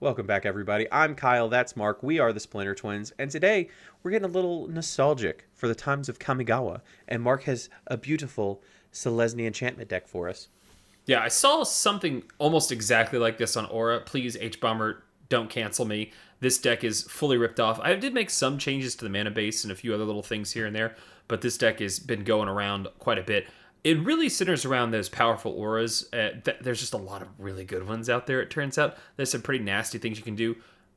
Welcome back, everybody. I'm Kyle, that's Mark. We are the Splinter Twins, and today we're getting a little nostalgic for the times of Kamigawa, and Mark has a beautiful Selesnya enchantment deck for us. Yeah, I saw something almost exactly like this on Aura. Please, H-Bomber, don't cancel me. This deck is fully ripped off. I did make some changes to the mana base and a few other little things here and there, but this deck has been going around quite a bit. It really centers around those powerful auras. There's just a lot of really good ones out there, it turns out. There's some pretty nasty things you can do,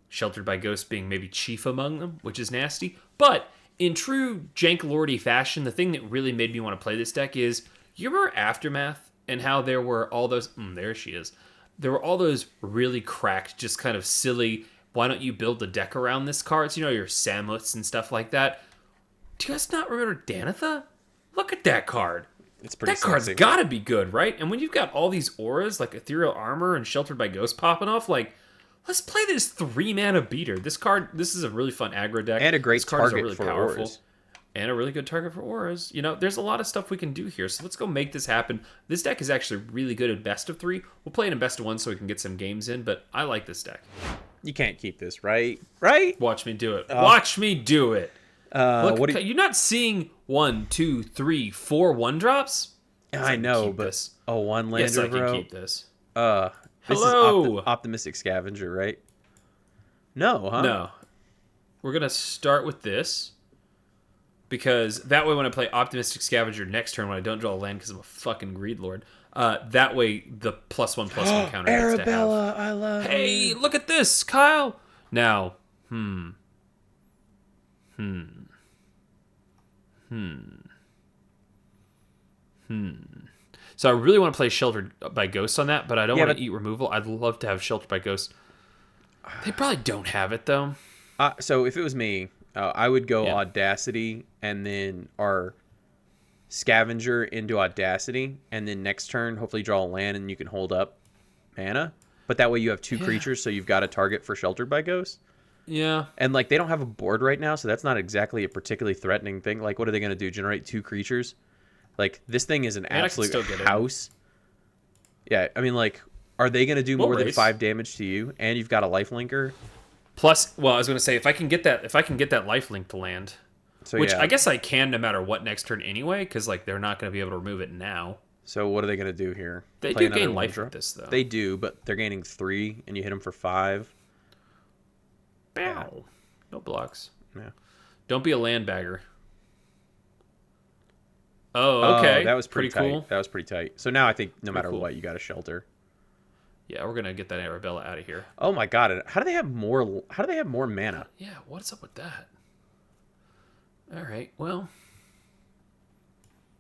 Sheltered by Ghosts being maybe chief among them, which is nasty. But in true Jank Lordy fashion, the thing that really made me want to play this deck is, you remember Aftermath and how there were all those... there she is. There were all those really cracked, just kind of silly, why don't you build the deck around this cards? You know, your Samuts and stuff like that. Do you guys not remember Danitha? Look at that card. It's pretty That card's sexy. gotta be good, right? And when you've got all these auras, like Ethereal Armor and Sheltered by Ghosts popping off, like, let's play this 3-mana beater. This is a really fun aggro deck. And a great This card is target really for powerful. auras. And a really good target for auras. You know, there's a lot of stuff we can do here, so let's go make this happen. This deck is actually really good in best of 3. We'll play it in best of 1 so we can get some games in, but I like this deck. You can't keep this, right? Right? Watch me do it. Watch me do it. Look, what do you're not seeing 1, 2, 3, 4 1-drops? I know, keep but this. a one-lander, Yes, I can bro? keep this. This Hello! is Optimistic Scavenger, right? No, huh? No. We're going to start with this. Because that way when I play Optimistic Scavenger next turn, when I don't draw a land because I'm a fucking Greed Lord, that way the +1/+1 counter gets to have. Arabella, I love Hey, you. look at this, Kyle! Now, So I really want to play Sheltered by Ghosts on that, but I don't want to eat removal. I'd love to have Sheltered by Ghosts. They probably don't have it, though. So if it was me, I would go Yeah. Audacity and then our Scavenger into Audacity, and then next turn hopefully draw a land and you can hold up mana. But that way you have 2 creatures, so you've got a target for Sheltered by Ghosts. Yeah. And like they don't have a board right now, so that's not exactly a particularly threatening thing. Like, what are they going to do? Generate 2 creatures? Like, this thing is an I can absolute still get in. house. Yeah, I mean, like, are they going to do We'll more than race. 5 damage to you? And you've got a lifelinker. Plus, well, I was going to say, if I can get that lifelink to land, So which yeah. I guess I can no matter what next turn anyway, because like they're not going to be able to remove it now. So what are they going to do here? They Play do gain another life one-drop? with this, though. They do, but they're gaining 3, and you hit them for 5. Bow. No blocks. Yeah. Don't be a land bagger. Oh, okay. That was pretty tight. cool. That was pretty tight. So now I think no matter cool. what, you got a shelter. Yeah, we're gonna get that Arabella out of here. Oh my god! How do they have more? How do they have more mana? Yeah, what's up with that? All right, well,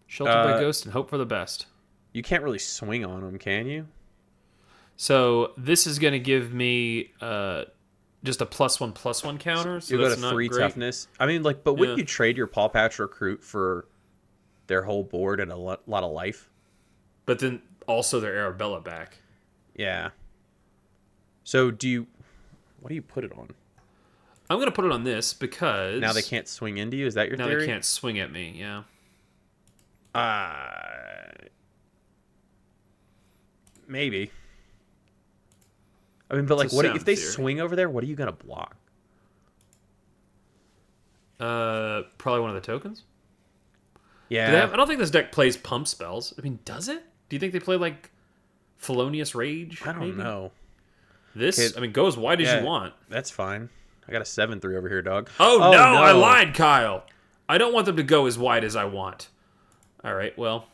Sheltered by Ghost and hope for the best. You can't really swing on them, can you? So this is gonna give me just a +1/+1 counter. So You go that's to not 3 great. toughness. I mean, like, but wouldn't Yeah. you trade your Paw Patch Recruit for their whole board and a lot of life? But then also their Arabella back. Yeah. So what do you put it on? I'm gonna put it on this because Now they can't swing into you. Is that your Now theory? they can't swing at me. Yeah. Maybe. I mean, but It's like, a what if sound they theory. swing over there? What are you gonna block? Probably one of the tokens. Yeah. I don't think this deck plays pump spells. I mean, does it? Do you think they play like Felonious Rage? I don't maybe? know. This, Okay, I mean, go as wide as yeah. you want. That's fine. I got a 7/3 over here, dog. Oh, no, I lied, Kyle. I don't want them to go as wide as I want. All right, well,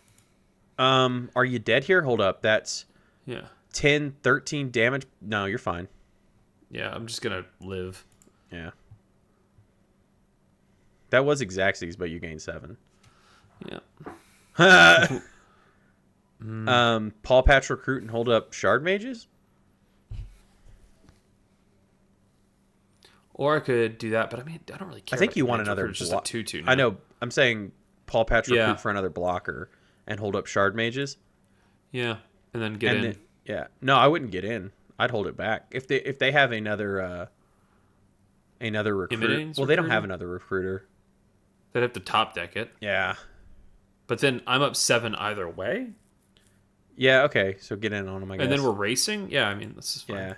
Are you dead here? Hold up. That's yeah. 10, 13 damage. No, you're fine. Yeah, I'm just going to live. Yeah. That was Xaxes, but you gained 7. Yeah. Paw Patch Recruit and hold up Shard Mages? Or I could do that, but I mean, I don't really care. I think about you the want Mage another Recruiter. It's just a 2/2 now. I know. I'm saying Paw Patch Recruit Yeah. for another blocker and hold up Shard Mages. Yeah, and then get in. Then, yeah. No, I wouldn't get in. I'd hold it back. If they have another recruit. Imitating's Well, they don't recruiter? have another recruiter. They'd have to top deck it. Yeah. But then I'm up 7 either way. Yeah, okay. So get in on them, I guess. And then we're racing? Yeah, I mean, this is fine. Yeah.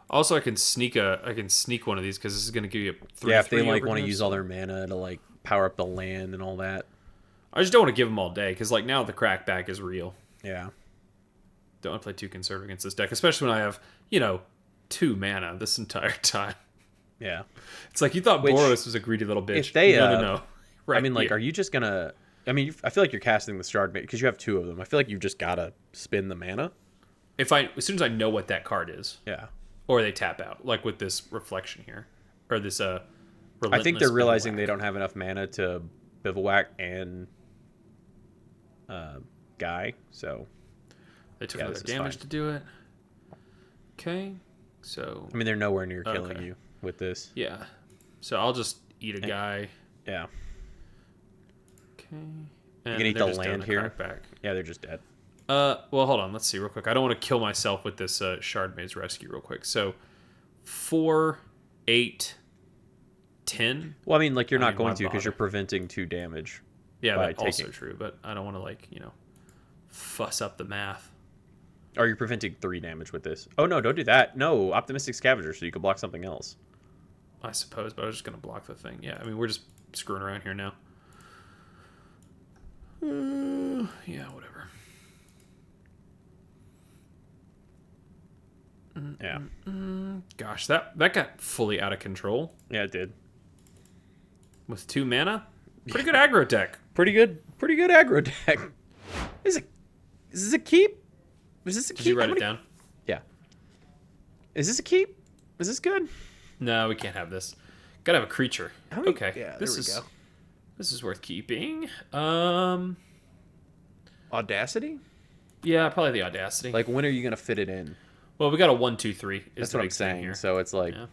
Also, I can sneak one of these because this is going to give you a 3/3. Yeah, if they like over want to here, use all their mana to like power up the land and all that. I just don't want to give them all day because like now the crackback is real. Yeah. Don't want to play too conservative against this deck, especially when I have 2 mana this entire time. Yeah. It's like you thought Which, Boros was a greedy little bitch. if they, no. Right. I mean, like, here. are you just gonna? I mean, I feel like you're casting the shard because you have 2 of them. I feel like you just gotta spin the mana. as soon as I know what that card is, Yeah. or they tap out, like with this reflection here, or this I think relentless they're realizing bivouac. they don't have enough mana to bivouac and guy. So They took yeah, another this is damage fine. to do it. Okay, so I mean, they're nowhere near killing Okay. you with this. yeah, so I'll just eat a guy. Yeah. Okay, You and can eat they're the just doing land here. crackback. Yeah, they're just dead. Well, hold on. Let's see real quick. I don't want to kill myself with this Shard Maze Rescue real quick. So, 4, 8, 10. Well, I mean, like you're I not mean, going why to because bother? you're preventing 2 damage. Yeah, by that's also taking- true. But I don't want to fuss up the math. Or you're preventing 3 damage with this. Oh no, don't do that. No, Optimistic Scavenger, so you can block something else. I suppose, but I was just gonna block the thing. Yeah, I mean we're just screwing around here now. Yeah, whatever. Yeah. Gosh, that got fully out of control Yeah, it did. with 2 mana. Pretty good aggro deck. Pretty good aggro deck. Is this a keep? Is this a keep? Did you write How it many- down? Yeah. Is this a keep? Is this good? No, we can't have this. Gotta have a creature. How many- Okay, yeah, there this we is go. this is worth keeping. Audacity? Yeah, probably the audacity. Like, when are you gonna fit it in? Well, we got a 1, 2, 3. That's what I'm saying. So it's like, Yeah.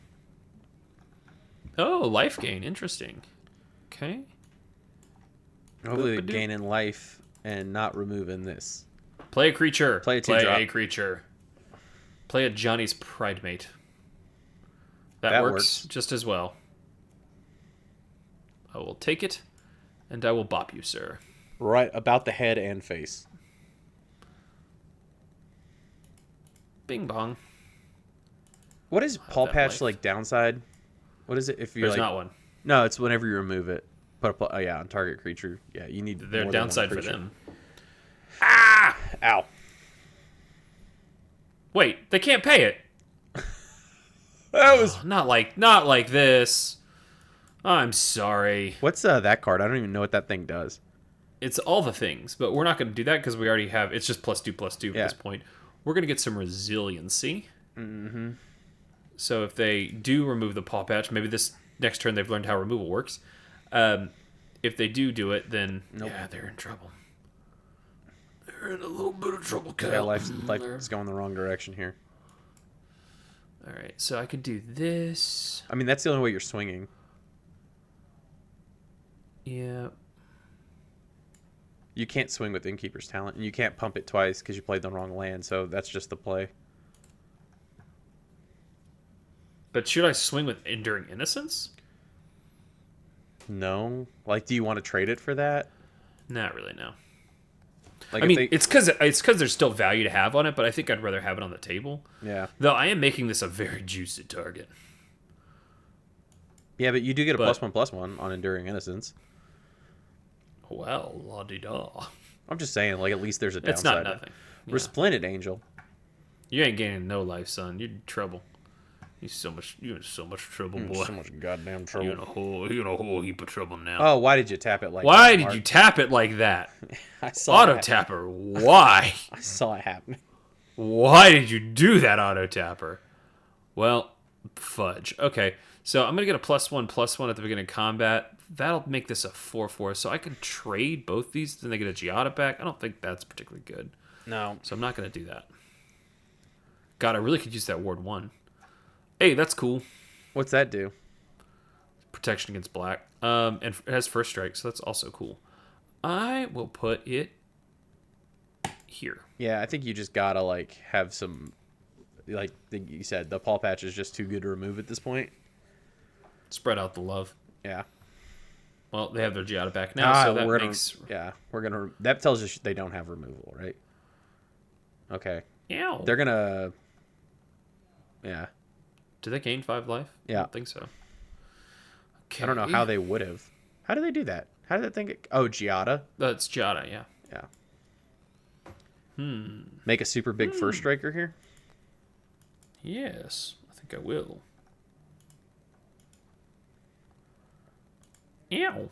Oh, life gain. Interesting. Okay. hopefully they're Boop-a-doop. gaining life and not removing this. Play a creature. Play a 2-drop. a creature. Play a Johnny's Pride Mate. That, That works works. just as well. I will take it, and I will bop you, sir. Right about the head and face. Bing bong. What is Paw that Patch life. like downside? What is it if you're There's like? not one. No, it's whenever you remove it. Oh yeah, on target creature. Yeah, you need. Their more than one downside for creature. them. Ow. Wait, they can't pay it. That was. Not like this. I'm sorry. What's that card? I don't even know what that thing does. It's all the things, but we're not going to do that because we already have. It's just +2/+2 at Yeah. this point. We're going to get some resiliency. Mm-hmm. So if they do remove the paw patch, maybe this next turn they've learned how removal works. If they do it, then yeah, they're in trouble. They're in a little bit of trouble, Kyle. Yeah, life is going the wrong direction here. All right, so I could do this. I mean, that's the only way you're swinging. Yeah. You can't swing with Innkeeper's Talent, and you can't pump it twice because you played the wrong land. So that's just the play. But should I swing with Enduring Innocence? No, like, do you want to trade it for that? Not really, no. Like, I if mean, they- it's because there's still value to have on it, but I think I'd rather have it on the table. yeah, Though I am making this a very juicy target. yeah, but you do get a But- +1/+1 on Enduring Innocence. Well, la-di-da. I'm just saying, like, at least there's a downside. It's not nothing. Yeah. Resplendent Angel. You ain't gaining no life, son. You're in trouble. You're in so much trouble, boy. So much goddamn You're in trouble. a whole heap of trouble now. Oh, why did you tap it like Why that, did Mark? you tap it like that? I saw Auto it. tapper. Why? I saw it happening. Why did you do that, auto tapper? Well, fudge. Okay, so I'm gonna get a +1/+1 at the beginning of combat. That'll make this a 4/4. So I can trade both these, then they get a Giada back. I don't think that's particularly good, No. so I'm not gonna do that. God, I really could use that Ward 1. Hey, that's cool. What's that do? Protection against black. And it has first strike, so that's also cool. I will put it here. Yeah, I think you just gotta like have some, like you said, the Paw Patch is just too good to remove at this point. Spread out the love. Yeah. Well, they have their Giada back now, so that we're makes... gonna. That tells us they don't have removal, right? Okay. Ew. They're gonna. Yeah. Do they gain 5 life? Yeah. I don't think so. Okay. I don't know how they would have. How did they do that? How did that thing get... Oh, Giada? That's Giada, yeah. Yeah. Make a super big first striker here? Yes, I think I will. Ew.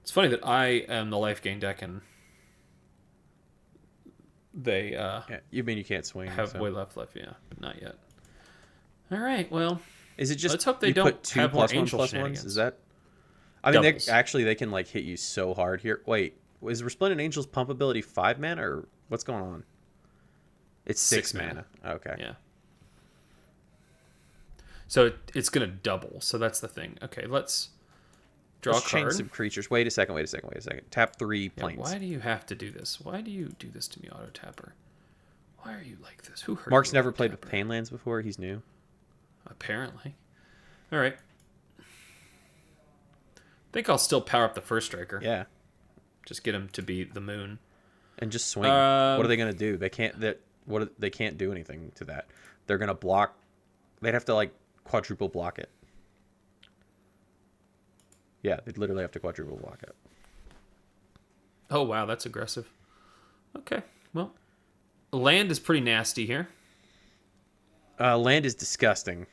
It's funny that I am the life gain deck and they Yeah, you mean you can't swing. have so. way left, yeah, but not yet. All right, well, Is it just let's hope they you don't put 2 have more +1 angel +1s? shenanigans. Is that... I mean, Doubles. they can like hit you so hard here. Wait, is Resplendent Angel's pump ability 5 mana or what's going on? It's 6 mana. Okay. Yeah. So it's going to double. So that's the thing. Okay, let's draw Let's a change card. some creatures. Wait a second. Tap 3 Yeah, planes. why do you have to do this? Why do you do this to me, Auto Tapper? Why are you like this? Who hurt Mark's you, never Auto played with Tapper? Painlands before. He's new. Apparently. All right. I think I'll still power up the first striker. Yeah. Just get him to be the moon. And just swing. What are they gonna do? They can't. They can't do anything to that. They're gonna block. They'd have to like quadruple block it. Yeah, they'd literally have to quadruple block it. Oh, wow, that's aggressive. Okay, well, land is pretty nasty here. Land is disgusting.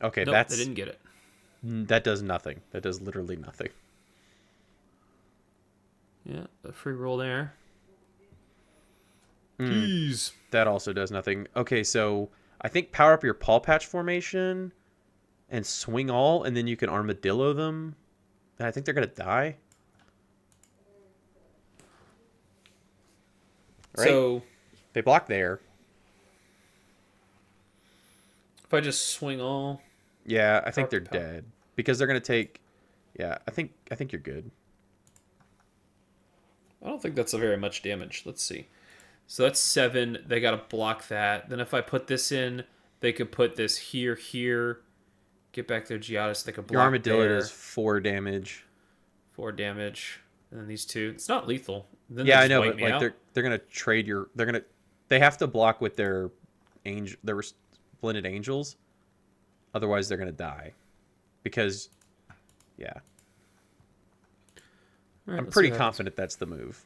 Okay, Nope, that's they didn't get it. that does nothing. That does literally nothing. Yeah, a free roll there. Jeez. That also does nothing. Okay, so I think power up your Paw Patch formation and swing all, and then you can armadillo them. And I think they're gonna die. Right? So They block there. if I just swing all, Yeah, I think they're Power- dead because they're gonna take. Yeah, I think you're good. I don't think that's a very much damage. Let's see. So that's 7. They got to block that. Then if I put this in, they could put this here. Get back their Giada so they could block Your armadillo there. does 4 damage. 4 damage. And then these 2. It's not lethal. Then Yeah, they I just know, wipe but me like out. they're gonna trade your. They have to block with their Resplendent Angels, otherwise they're gonna die, because, yeah, All right, I'm let's pretty see what happens. confident that's the move.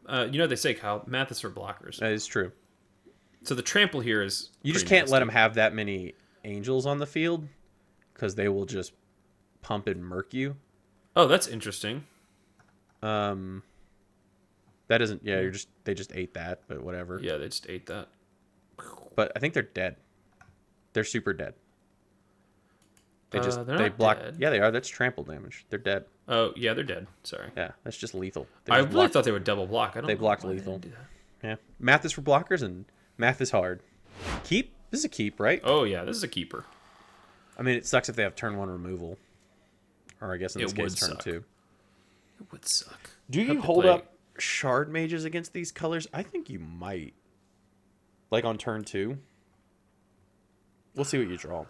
You know what they say, Kyle? Math is for blockers. That is true. So the trample here is You just pretty can't let nasty. them have that many angels on the field, because they will just pump and murk you. Oh, that's interesting. That isn't. Yeah, they just ate that, but whatever. Yeah, they just ate that. But I think they're dead. They're super dead. They just they're they not block. dead. Yeah, they are. That's trample damage. They're dead. Oh, yeah, they're dead. Sorry. Yeah, that's just lethal. They I just really block- thought they would double block. I don't they know blocked why they lethal. didn't do that. Yeah, math is for blockers, and math is hard. Keep. This is a keep, right? Oh, yeah, this is a keeper. I mean, it sucks if they have turn 1 removal, or I guess in It this case would turn suck. 2. It would suck. Do you Hope they hold play- up shard mages against these colors? I think you might. Like on turn 2. We'll see what you draw.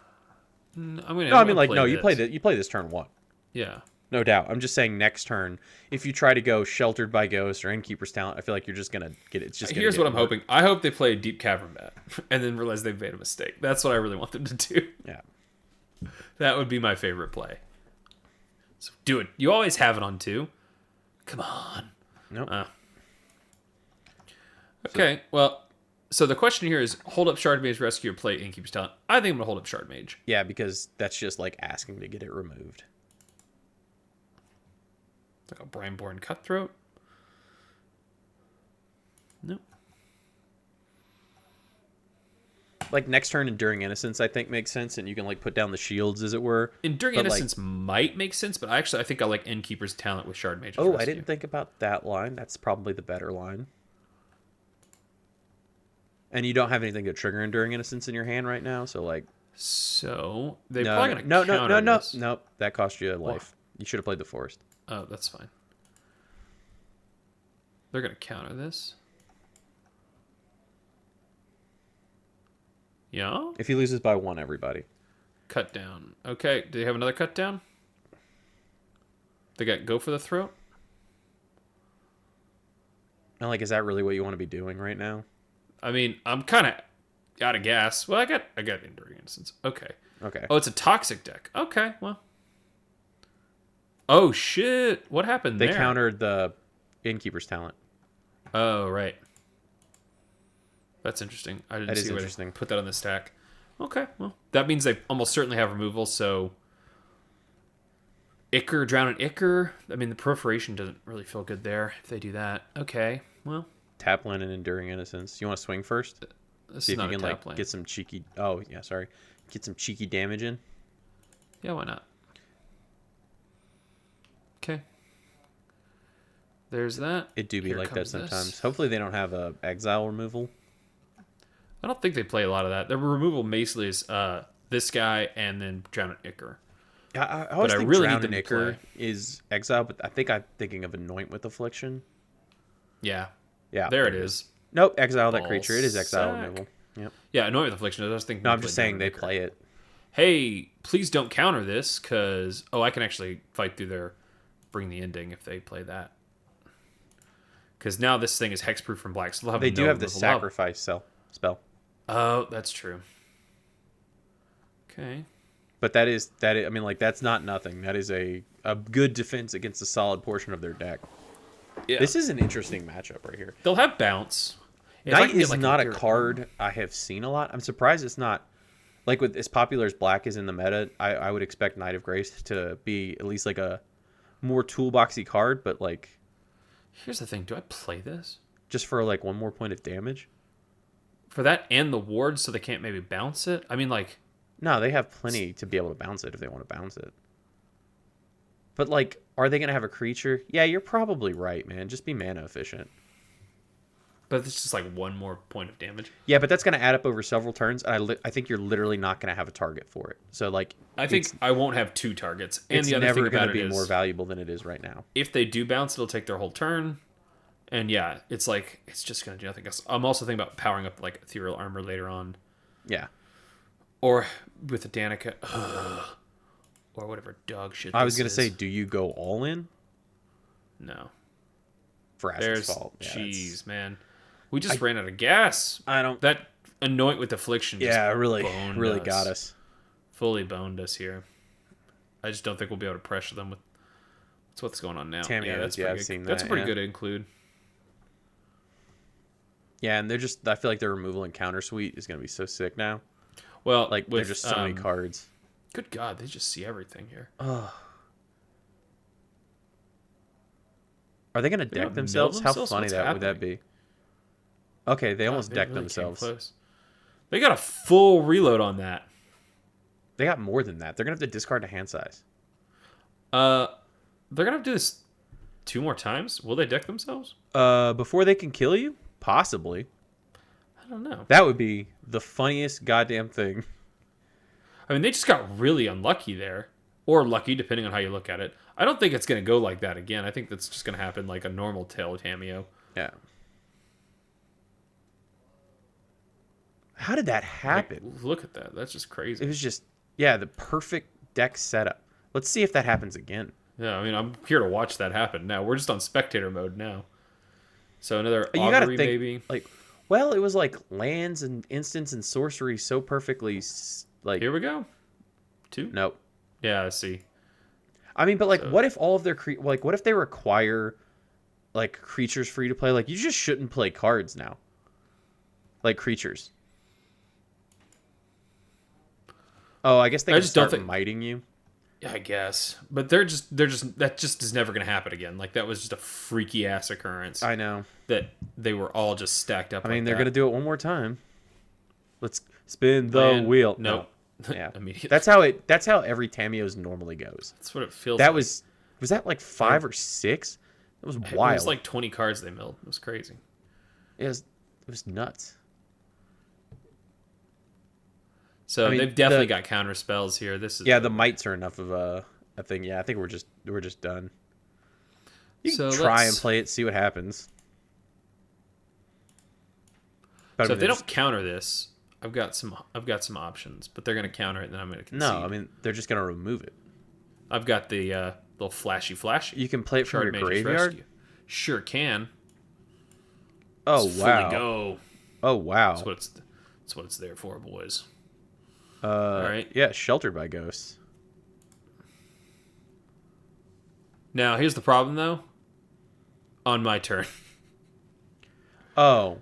I'm gonna, No, I mean, I'm gonna like, play no, this. you play this turn 1. Yeah. No doubt. I'm just saying next turn, if you try to go Sheltered by Ghost or Innkeeper's Talent, I feel like you're just gonna get it. It's just gonna Here's get what I'm murked. hoping. I hope they play Deep Cavern Bat and then realize they've made a mistake. That's what I really want them to do. Yeah. That would be my favorite play. So do it. You always have it on 2. Come on. Nope. Okay, well, so the question here is hold up Shard Mage Rescue or play Innkeeper's Talent. I think I'm going to hold up Shard Mage. Yeah, because that's just like asking to get it removed. Like a Brineborn Cutthroat. Nope. Like next turn, Enduring Innocence, I think makes sense, and you can like put down the shields, as it were. Enduring But, like- Innocence might make sense, but I think I like Innkeeper's Talent with Shard Mage. Oh, I didn't think about that line. That's probably the better line. And you don't have anything to trigger Enduring Innocence in your hand right now, so like So they're no, probably going to no, counter no, this. nope. That cost you a life. You should have played the Forest. Oh, that's fine. They're going to counter this. Yeah? If he loses by 1, everybody. Cut down. Okay, do they have another cut down? They got Go for the Throat? And like, is that really what you want to be doing right now? I mean, I'm kind of Gotta gas. Well, I got Enduring Innocence. Okay. Okay. Oh, it's a toxic deck. Okay, well. Oh, shit. What happened They there? countered the Innkeeper's Talent. Oh, right. That's interesting. I didn't That is see where interesting. they put that on the stack. Okay, well. That means they almost certainly have removal, so... Ichor, Drown an Ichor. I mean, the Proliferation doesn't really feel good there if they do that. Okay, well. Tap land and Enduring Innocence. You want to swing first? This See is if you not a can tap lane. get some cheeky. Oh yeah, sorry. Get some cheeky damage in. Yeah, why not? Okay. There's that. It do be Here like that comes sometimes. this. Hopefully they don't have a exile removal. I don't think they play a lot of that. Their removal basically is this guy and then Drown an Ichor. I always I think really Drown need and them to Ichor play. is exile, but I think I'm thinking of Anoint with Affliction. Yeah. Yeah, There it is. Nope, exile that Ball creature. It is exile sack. removal. Yep. Yeah, Annoying with Affliction. I was thinking. No, we I'm just played saying Drown they an Ichor. play it. Hey, please don't counter this, because... Oh, I can actually fight through their... Bring the Ending if they play that. Because now this thing is hexproof from black, so they'll have They do no have the removal up. sacrifice spell. Oh, that's true. Okay. But that is I mean, like, that's not nothing. That is a good defense against a solid portion of their deck. Yeah. This is an interesting matchup right here. They'll have bounce. If I Knight can get, is like, not a pure- card I have seen a lot. I'm surprised it's not, like, with as popular as black is in the meta, I would expect Knight of Grace to be at least like a more toolboxy card, but like Here's the thing. Do I play this? just for like one more point of damage. For that and the ward so they can't maybe bounce it? I mean, like... No, they have plenty to be able to bounce it if they want to bounce it. But like, are they gonna have a creature? Yeah, you're probably right, man. Just be mana efficient. But it's just like one more point of damage. Yeah, but that's gonna add up over several turns, and I think you're literally not gonna have a target for it. So like, I think I won't have two targets. And it's the other never thing about gonna it be is, more valuable than it is right now. if they do bounce, it'll take their whole turn. And yeah, it's like, it's just going to do nothing else. I'm also thinking about powering up like Ethereal Armor later on. Yeah. Or with the Danica. Or whatever dog shit I was this gonna is. say, do you go all in No. for Ash's There's... fault? Yeah, Jeez, man. We just ran out of gas. I don't. That Anoint with Affliction just Yeah, really boned got us. fully boned us here. I just don't think we'll be able to pressure them with what's going on now. Tamiya, Yeah, that's yeah, pretty I've good. seen That's a that, pretty yeah. good include. Yeah, and they're just. I feel like their removal and counter suite is gonna be so sick now. Well, Like, with, there's just so many cards. Good God, they just see everything here. Are they gonna They're gonna deck themselves? mill How themselves? funny What's that would that be? Okay, they almost They decked really came themselves. close. They got a full reload on that. They got more than that. They're gonna have to discard to hand size. They're gonna have to do this 2 more times. Will they deck themselves? Before they can kill you, possibly. I don't know. That would be the funniest goddamn thing. I mean, they just got really unlucky there, or lucky depending on how you look at it. I don't think it's gonna go like that again. I think that's just gonna happen like a normal tail Tameo. Yeah. How did that happen? Like, look at that. That's just crazy. It was just, yeah, the perfect deck setup. Let's see if that happens again. Yeah, I mean, I'm here to watch that happen. Now we're just on spectator mode now. So another You gotta augury think, maybe. like, well, it was like lands and instants and sorcery so perfectly, like, Here we go. 2. nope. Yeah, I see. I mean, but like, So- what if all of their like, what if they require like creatures for you to play? Like, you just shouldn't play cards now. Like creatures. Oh, I guess they I can just don't start think- miting you. Yeah, I guess. But they're just that just is never gonna happen again. Like that was just a freaky ass occurrence I know. that they were all just stacked up. I mean, like they're that. gonna do it one more time. Let's spin the Land. wheel. Nope. No. Yeah. Immediately. That's how every Tameos normally goes. That's what it feels. That like. was that like 5 or 6? That was It wild. was like 20 cards they milled. It was crazy. it was nuts. So I mean, they've definitely got counter spells here. This is Yeah, the mites are enough of a thing. Yeah, I think we're just done. You So can try and let's- play it, see what happens. But So I if mean, they don't counter this, I've got some options, but they're gonna counter it, and then I'm gonna concede. no, I mean they're just gonna remove it. I've got the little flashy. You can play it from your Shard Mage's graveyard. Rescue. Sure can. Oh Let's wow! Fully go. Oh wow! That's That's what it's there for, boys. All right. Yeah, sheltered by ghosts. Now, here's the problem, though. On my turn. Oh.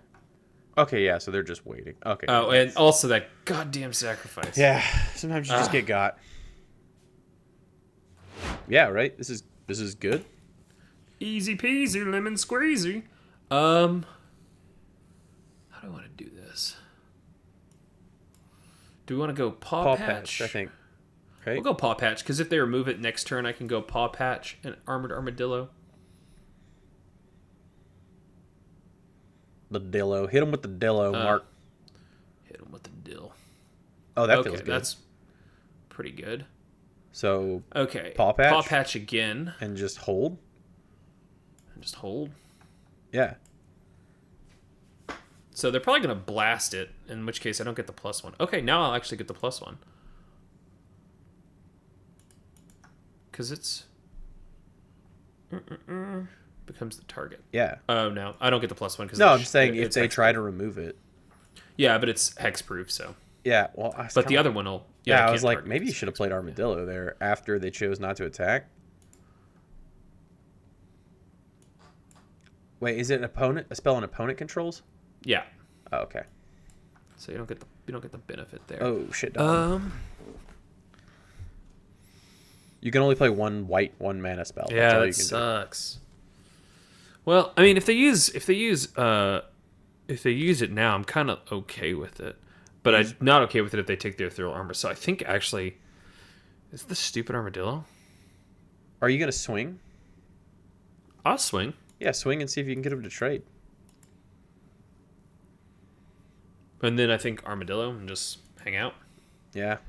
Okay, yeah, so they're just waiting. Okay. Oh, and also that goddamn sacrifice. Yeah, sometimes you just get got. Yeah, right? This is good. Easy peasy, lemon squeezy. How do I want to do this? Do we want to go Paw Patch? I think. Right? We'll go Paw Patch, because if they remove it next turn, I can go Paw Patch and Armored Armadillo. The dillo. Hit him with the dillo, Mark. Hit him with the dill. Oh, that feels good. That's pretty good. So, Okay. Paw Patch? Paw Patch again. And just hold? And just hold. Yeah. So they're probably going to blast it, in which case I don't get the +1. Okay, now I'll actually get the +1. Because it's... becomes the target. Yeah. Oh, no. I don't get the +1. Because No, I'm just saying if they try to remove it. Yeah, but it's hexproof, so... Yeah, well... But the other one will... Yeah, I was like, maybe you should have played Armadillo there after they chose not to attack. Wait, is it a spell an opponent controls? Yeah. Oh, okay. So you don't get the benefit there. Oh shit. You can only play one white, 1 mana spell. Yeah, that sucks. Well, I mean, if they use it now, I'm kind of okay with it. But I'm not okay with it if they take their ethereal armor. So I think actually, is this stupid armadillo? Are you gonna swing? I'll swing. Yeah, swing and see if you can get him to trade. And then I think armadillo and just hang out. Yeah.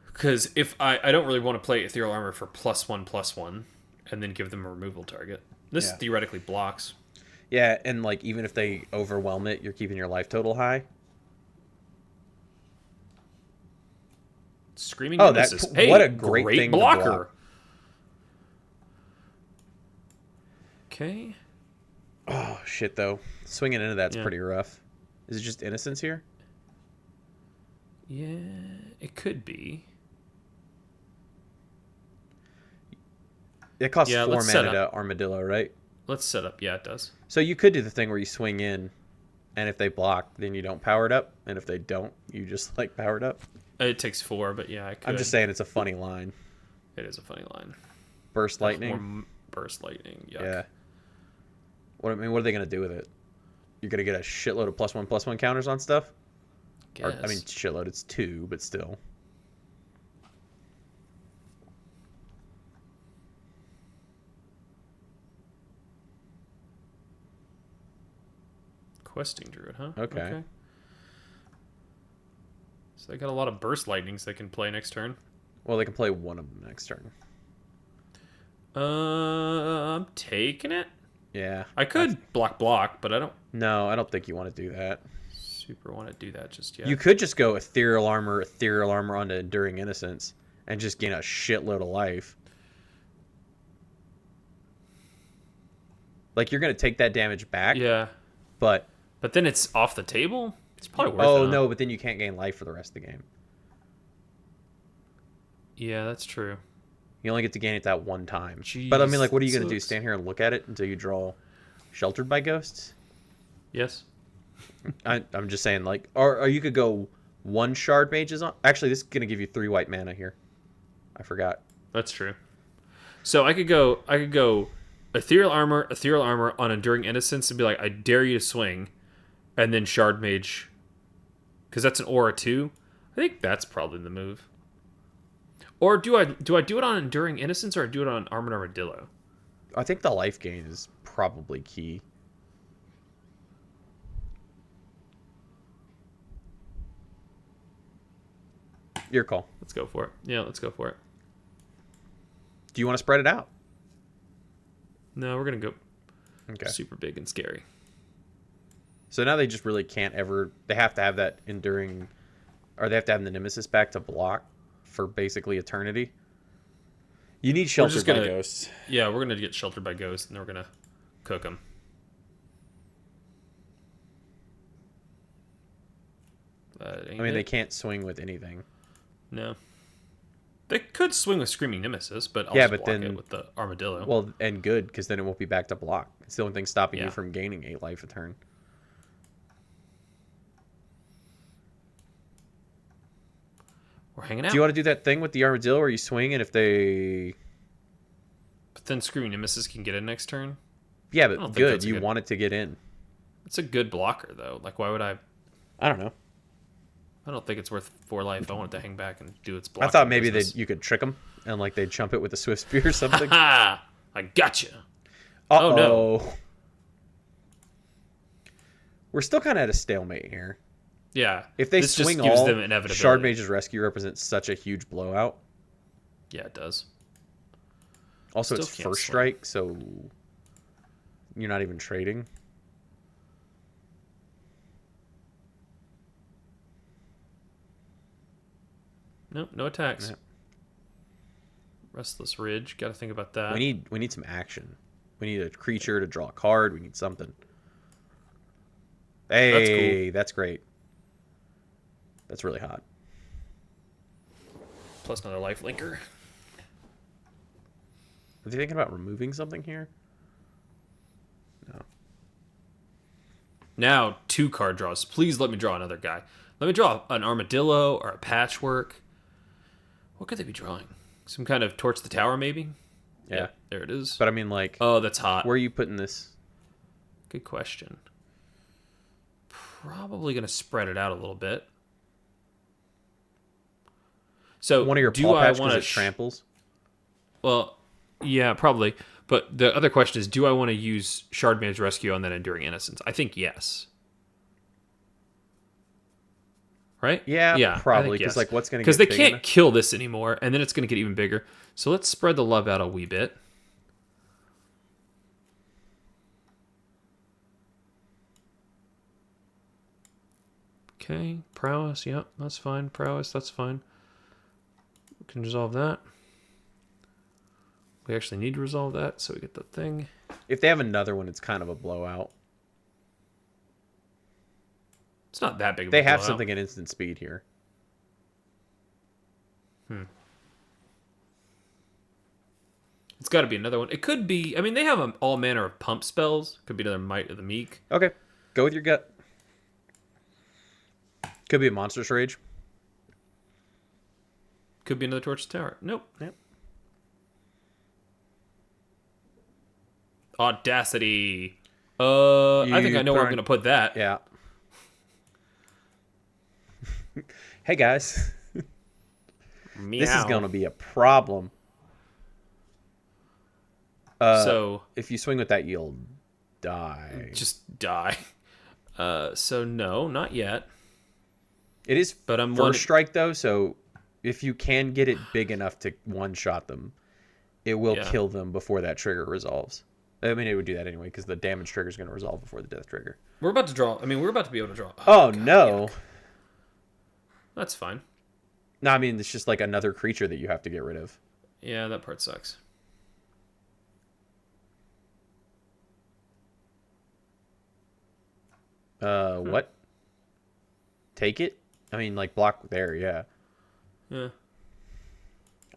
Because if I don't really want to play ethereal armor for +1/+1, and then give them a removal target. This theoretically blocks. Yeah, and like even if they overwhelm it, you're keeping your life total high. Screaming Nemesis. Hey, what a great thing blocker. To block. Okay. Oh shit! Though swinging into that's pretty rough. Is it just innocence here? Yeah, it could be. It costs 4 mana to Armadillo, right? Let's set up. Yeah, it does. So you could do the thing where you swing in, and if they block, then you don't power it up, and if they don't, you just like power it up. It takes 4, but yeah, I could. I'm just saying it's a funny line. It is a funny line. Burst lightning. Burst lightning. Yuck. Yeah. What are they gonna do with it? You're gonna get a shitload of +1/+1 counters on stuff. Or, I mean, shitload. It's 2, but still. Questing Druid, huh? Okay. So they got a lot of burst lightnings they can play next turn. Well, they can play one of them next turn. I'm taking it. Yeah. I could block, but I don't. No, I don't think you want to do that. Super want to do that just yet. You could just go ethereal armor onto Enduring Innocence, and just gain a shitload of life. Like you're gonna take that damage back. Yeah. But then it's off the table. It's probably worth it. Oh no, but then you can't gain life for the rest of the game. Yeah, that's true. You only get to gain it that one time. Jeez, but I mean, like, what are you gonna do? Stand here and look at it until you draw Sheltered by Ghosts? Yes. I'm just saying, like, or you could go 1 shard mages on. Actually, this is gonna give you 3 white mana here. I forgot. That's true. So I could go ethereal armor on Enduring Innocence and be like, I dare you to swing, and then shard mage, because that's an aura too. I think that's probably the move. Or do I do it on Enduring Innocence, or do it on Armored Armadillo? I think the life gain is probably key. Your call. Let's go for it. Yeah, let's go for it. Do you want to spread it out? No, we're gonna go Okay. super big and scary. So now they just really can't ever. They have to have that enduring, or they have to have the Nemesis back to block for basically eternity. You need Sheltered by Ghosts. Yeah, we're gonna get Sheltered by Ghosts, and then we're gonna cook them. I mean, they can't swing with anything. No. They could swing with Screaming Nemesis, but I'll Yeah, just but block then- it with the Armadillo. Well, and good, because then it won't be back to block. It's the only thing stopping Yeah. you from gaining 8 life a turn. We're hanging out. Do you want to do that thing with the Armadillo where you swing and if they... But then Screaming Nemesis can get in next turn. Yeah, don't but think good. that's a You good- want it to get in. It's a good blocker, though. Like, why would I... I don't know. I don't think it's worth 4 life. I want it to hang back and do its I blocking thought maybe business. you could trick them and like they'd chump it with a Swift Spear or something. Ha! I gotcha. Uh-oh. Oh, no. We're still kind of at a stalemate here. Yeah. If they this swing just gives all, them inevitability. Shard Mage's Rescue represents such a huge blowout. Yeah, it does. Also, Still it's can't first swing. strike, so you're not even trading. Nope, no attacks. Yeah. Restless Ridge. Got to think about that. We need some action. We need a creature to draw a card. We need something. Hey, that's great. That's really hot. Plus another life linker. Are they thinking about removing something here? No. Now, 2 card draws. Please let me draw another guy. Let me draw an Armadillo or a Patchwork. What could they be drawing? Some kind of Torch the Tower, maybe? Yeah. There it is. But I mean, like, Oh, that's hot. where are you putting this? Good question. Probably going to spread it out a little bit. So, One of your do paw I patch want because to it tramples? Well, yeah, probably. But the other question is, do I want to use Shard Mage's Rescue on that Enduring Innocence? I think yes. Right? Yeah, probably. Because, like, what's going to get Because they big can't enough? kill this anymore, and then it's going to get even bigger. So let's spread the love out a wee bit. Okay, prowess, yep, that's fine. Prowess, that's fine. We can resolve that. We actually need to resolve that, so we get the thing. If they have another one, it's kind of a blowout. It's not that big of a They have blowout. something at instant speed here. It's got to be another one. It could be. I mean, they have all manner of pump spells. Could be another Might of the Meek. Okay, go with your gut. Could be a Monstrous Rage. Could be another Torch Tower. Nope. Yep. Audacity. I think I know where I'm going to put that. Yeah. Hey, guys. Meow. This is going to be a problem. So If you swing with that, you'll die. just die. So no, not yet. It is But I'm first wondering- strike, though, so if you can get it big enough to one-shot them, it will Yeah. kill them before that trigger resolves. I mean, it would do that anyway, because the damage trigger is going to resolve before the death trigger. We're about to draw. I mean, we're about to be able to draw. Oh, God, no. yuck. That's fine. No, I mean, it's just like another creature that you have to get rid of. Yeah, that part sucks. What? Take it? I mean, like, block there, yeah. Yeah.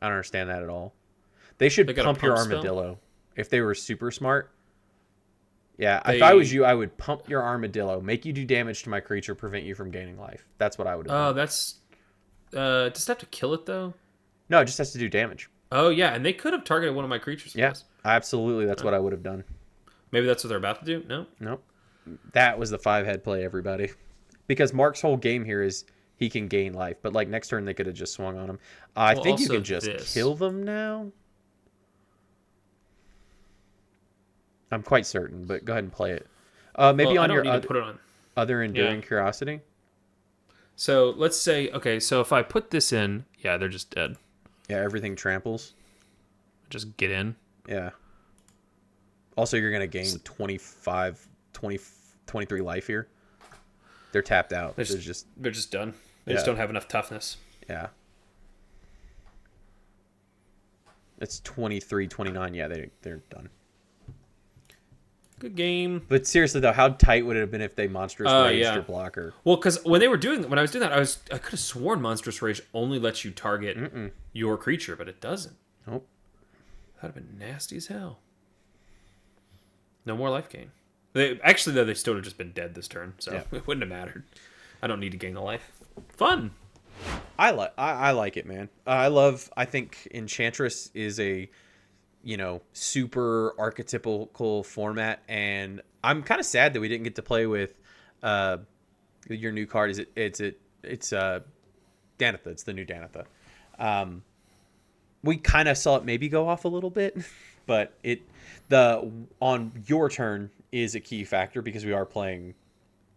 I don't understand that at all. They should They got a pump your pump spell? Armadillo. If they were super smart. Yeah, if They- I was you, I would pump your Armadillo, make you do damage to my creature, prevent you from gaining life. That's what I would have Oh, done. that's. Does it have to kill it though? No, it just has to do damage. Oh yeah, and they could have targeted one of my creatures. with Yeah, this. absolutely. That's what I would have done. Maybe that's what they're about to do. No. Nope. That was the 5-head play, everybody. Because Mark's whole game here is he can gain life, but like next turn they could have just swung on him. I Well, think you also can just this. kill them now. I'm quite certain, but go ahead and play it. Maybe Well, I on don't your need to put it on. other Enduring Yeah. Curiosity. So let's say, okay, so if I put this in, yeah, they're just dead. Yeah, everything tramples. Just get in. Yeah. Also, you're going to gain 25, 20, 23 life here. They're tapped out. They're There's just, They're just done. They Yeah. just don't have enough toughness. yeah. It's 23, 29. Yeah, they're done. good game. But seriously though, how tight would it have been if they monstrous raged Yeah. your blocker? Well, because when I was doing that, I could have sworn Monstrous Rage only lets you target your creature, but it doesn't. Nope. That'd have been nasty as hell. No more life gain. Actually, though, they still would have just been dead this turn, so it wouldn't have mattered. I don't need to gain a life. Fun. I like it, man. I think Enchantress is a, super archetypical format, and I'm kind of sad that we didn't get to play with your new card. It's Danitha. It's the new Danitha. We kind of saw it maybe go off a little bit, but on your turn is a key factor because we are playing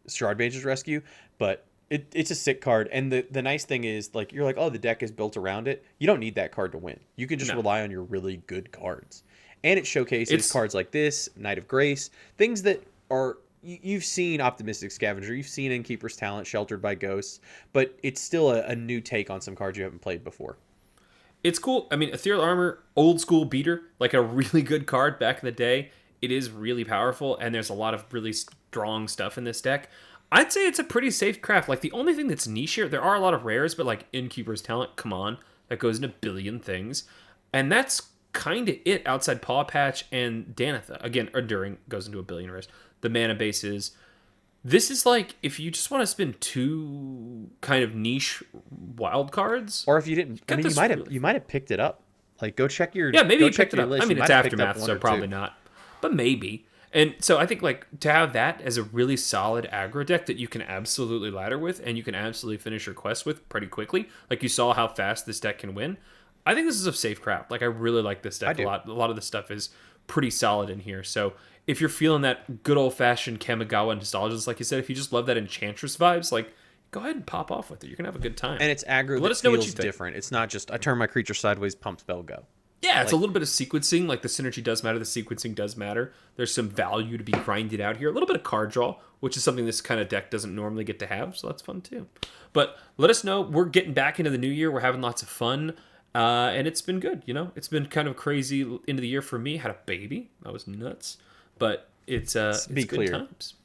Shard Mage's Rescue, but it's a sick card. And the nice thing is, like, you're like, oh, the deck is built around it. You don't need that card to win. You can just rely on your really good cards. And it showcases cards like this, Knight of Grace, things that are... You've seen Optimistic Scavenger, you've seen Innkeeper's Talent, Sheltered by Ghosts, but it's still a new take on some cards you haven't played before. It's cool. I mean, Ethereal Armor, old school beater, like a really good card back in the day. It is really powerful, and there's a lot of really strong stuff in this deck. I'd say it's a pretty safe craft. Like, the only thing that's niche here, there are a lot of rares, but like Innkeeper's Talent, come on, that goes in a billion things. And that's kind of it outside Paw Patch and Danitha. Again, Enduring goes into a billion rares. The mana bases. This is like, if you just want to spin two kind of niche wild cards. Or if you didn't, I mean, you might have picked it up. Like, go check your... Yeah, maybe you picked it up. List. I mean, it's Aftermath, so probably not. But maybe. And so I think, like, to have that as a really solid aggro deck that you can absolutely ladder with and you can absolutely finish your quest with pretty quickly, like you saw how fast this deck can win, I think this is a safe craft. Like, I really like this deck a lot. A lot of the stuff is pretty solid in here. So if you're feeling that good old-fashioned Kamigawa nostalgia, like you said, if you just love that Enchantress vibes, like, go ahead and pop off with it. You're going to have a good time. And it's aggro that feels different. It's not just, I turn my creature sideways, pump spell, go. Yeah, it's a little bit of sequencing. Like, the synergy does matter. The sequencing does matter. There's some value to be grinded out here. A little bit of card draw, which is something this kind of deck doesn't normally get to have, so that's fun too. But let us know. We're getting back into the new year. We're having lots of fun, and it's been good, It's been kind of crazy into the year for me. Had a baby. That was nuts. But it's good times.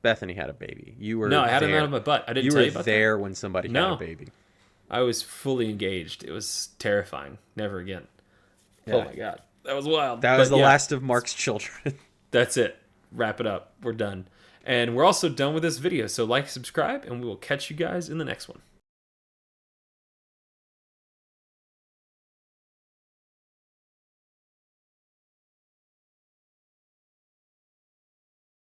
Bethany had a baby. You were No, I had him out of my butt. I didn't tell you about that. You were there when somebody had a baby. I was fully engaged. It was terrifying. Never again. Yeah. Oh my god, that was wild. That was the last of Mark's children. That's it. Wrap it up. We're done. And we're also done with this video. So like, subscribe, and we will catch you guys in the next one.